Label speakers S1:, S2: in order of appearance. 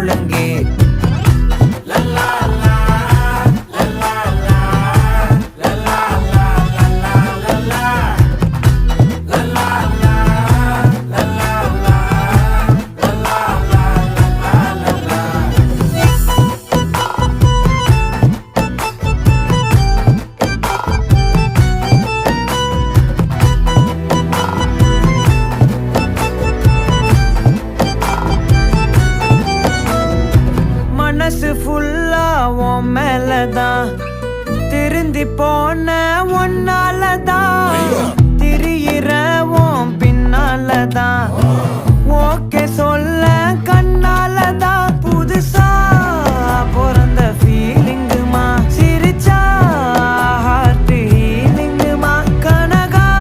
S1: முழங்கே. மனசு ஃபுல்லா உன் மேலதான், திருந்தி போன ஒன்னாலதான், திரியிற உன் பின்னாலதான், ஓகே சொல்ல கண்ணாலதான்,